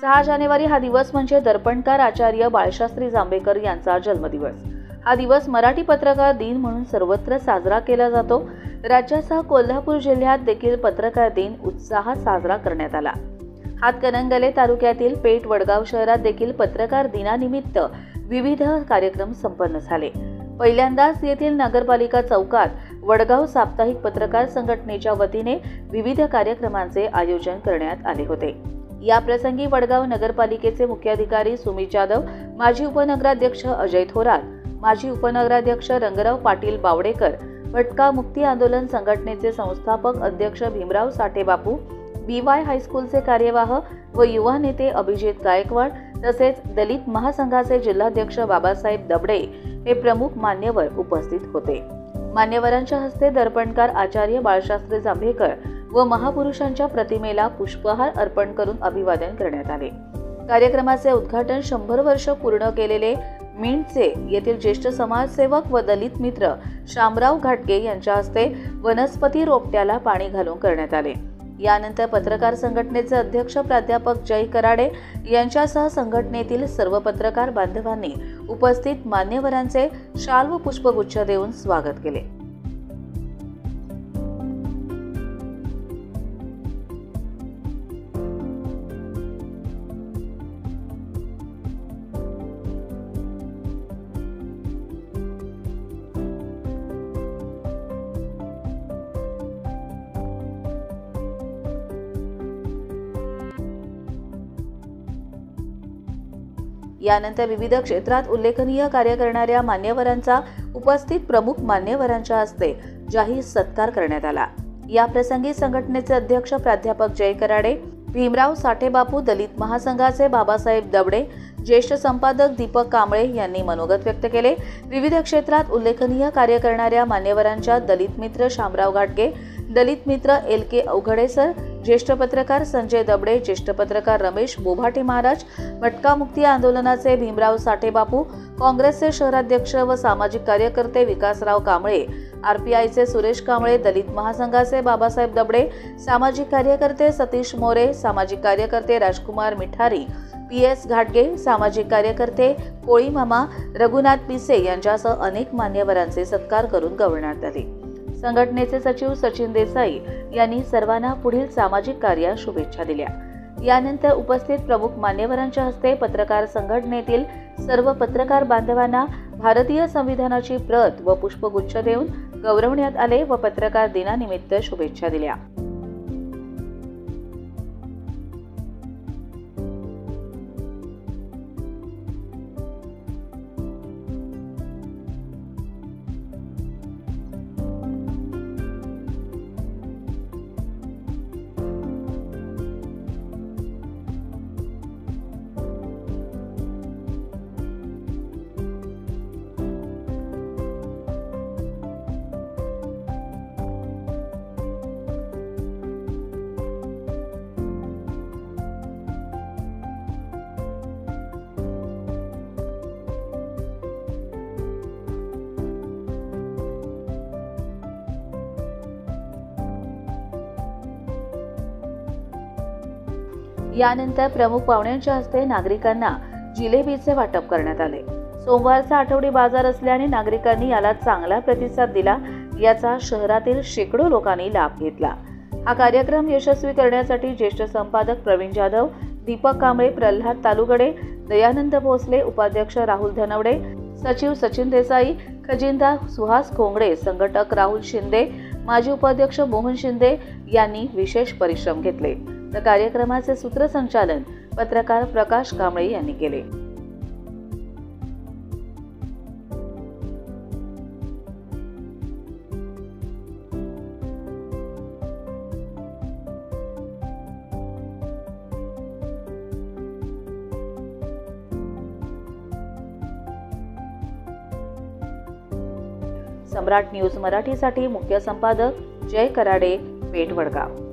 6 जानेवारी हा दिवस म्हणजे दर्पणकार आचार्य बाळशास्त्री जांभेकर यांचा जन्मदिवस। हा दिवस मराठी पत्रकार दिन म्हणून सर्वत्र साजरा केला जातो। राज्यासह कोल्हापूर जिल्ह्यात देखील पत्रकार दिन उत्साहात साजरा करण्यात आला। हातकणंगले तालुक्यातील पेठ वडगाव शहरात देखील पत्रकार दिनानिमित्त विविध कार्यक्रम संपन्न झाले। पहिल्यांदाच येथील नगरपालिका चौकात वडगाव साप्ताहिक पत्रकार संघटनेच्या वतीने विविध कार्यक्रमांचे आयोजन करण्यात आले होते। या प्रसंगी वडगाव नगरपालिकेचे मुख्याधिकारी सुमित जाधव, माजी उपनगराध्यक्ष अजय थोरात, माजी उपनगराध्यक्ष रंगराव पाटील बावडेकर, भटका मुक्ती आंदोलन संघटनेचे संस्थापक अध्यक्ष भीमराव साठेबापू, BY हायस्कूलचे कार्यवाह व युवा नेते अभिजित गायकवाड तसेच दलित महासंघाचे जिल्हाध्यक्ष बाबासाहेब दबडे हे प्रमुख मान्यवर उपस्थित होते। मान्यवरांच्या हस्ते दर्पणकार आचार्य बाळशास्त्री जांभेकर व महापुरुषांच्या प्रतिमेला पुष्पहार अर्पण करून अभिवादन करण्यात आले। कार्यक्रमाचे उद्घाटन 100 वर्ष पूर्ण केलेले मिंटचे येथील ज्येष्ठ समाजसेवक व दलित मित्र शामराव घाटगे यांच्या हस्ते वनस्पती रोपट्याला पाणी घालून करण्यात आले। यानंतर पत्रकार संघटनेचे अध्यक्ष प्राध्यापक जय कराडे यांच्यासह संघटनेतील सर्व पत्रकार बांधवांनी उपस्थित मान्यवरांचे शाल व पुष्पगुच्छ देऊन स्वागत केले। यानंतर विविध क्षेत्रात उल्लेखनीय कार्य करणाऱ्या मान्यवरांचा उपस्थित प्रमुख मान्यवरांच्या हस्ते जाहीर सत्कार करण्यात आला। या प्रसंगी संघटनेचे अध्यक्ष प्राध्यापक जय कराडे, भीमराव साठेबापू, दलित महासंघाचे बाबासाहेब दबडे, ज्येष्ठ संपादक दीपक कांबळे यांनी मनोगत व्यक्त केले। विविध क्षेत्रात उल्लेखनीय कार्य करणाऱ्या मान्यवरांच्या दलित मित्र शामराव घाटगे, दलित मित्र LK अवघडे सर, ज्येष्ठ पत्रकार संजय दबडे, ज्येष्ठ पत्रकार रमेश बोभाटे महाराज, भटका मुक्ती आंदोलनाचे भीमराव साठेबापू, काँग्रेसचे शहराध्यक्ष व सामाजिक कार्यकर्ते विकासराव कांबळे, RPIचे सुरेश कांबळे, दलित महासंघाचे बाबासाहेब दबडे, सामाजिक कार्यकर्ते सतीश मोरे, सामाजिक कार्यकर्ते राजकुमार मिठारी, PS घाटगे, सामाजिक कार्यकर्ते कोळी मामा, रघुनाथ पिसे यांच्यासह अनेक मान्यवरांचे सत्कार करून गौरवण्यात आले। संघटनेचे सचिव सचिन देसाई यांनी सर्वांना पुढील सामाजिक कार्यास शुभेच्छा दिल्या। यानंतर उपस्थित प्रमुख मान्यवरांच्या हस्ते पत्रकार संघटनेतील सर्व पत्रकार बांधवांना भारतीय संविधानाची प्रत व पुष्पगुच्छ देऊन गौरवण्यात आले व पत्रकार दिनानिमित्त शुभेच्छा दिल्या। यानंतर प्रमुख पाहुण्यांच्या हस्ते नागरिकांना जिलेबीचे वाटप करण्यात आले। सोमवारचा आठवडी बाजार असल्याने नागरिकांनी याला चांगला प्रतिसाद दिला। याचा शहरातील शेकडो लोकांनी लाभ घेतला। हा कार्यक्रम यशस्वी करण्यासाठी ज्येष्ठ संपादक प्रवीण जाधव, दीपक कांबळे, प्रल्हाद तालुगडे, दयानंद भोसले, उपाध्यक्ष राहुल धनवडे, सचिव सचिन देसाई, खजिनदार सुहास खोंगडे, संघटक राहुल शिंदे, माजी उपाध्यक्ष मोहन शिंदे यांनी विशेष परिश्रम घेतले। तर कार्यक्रमाचे सूत्रसंचालन पत्रकार प्रकाश कांबळे यांनी केले। सम्राट न्यूज मराठीसाठी मुख्य संपादक जय कराडे, पेठ वडगाव।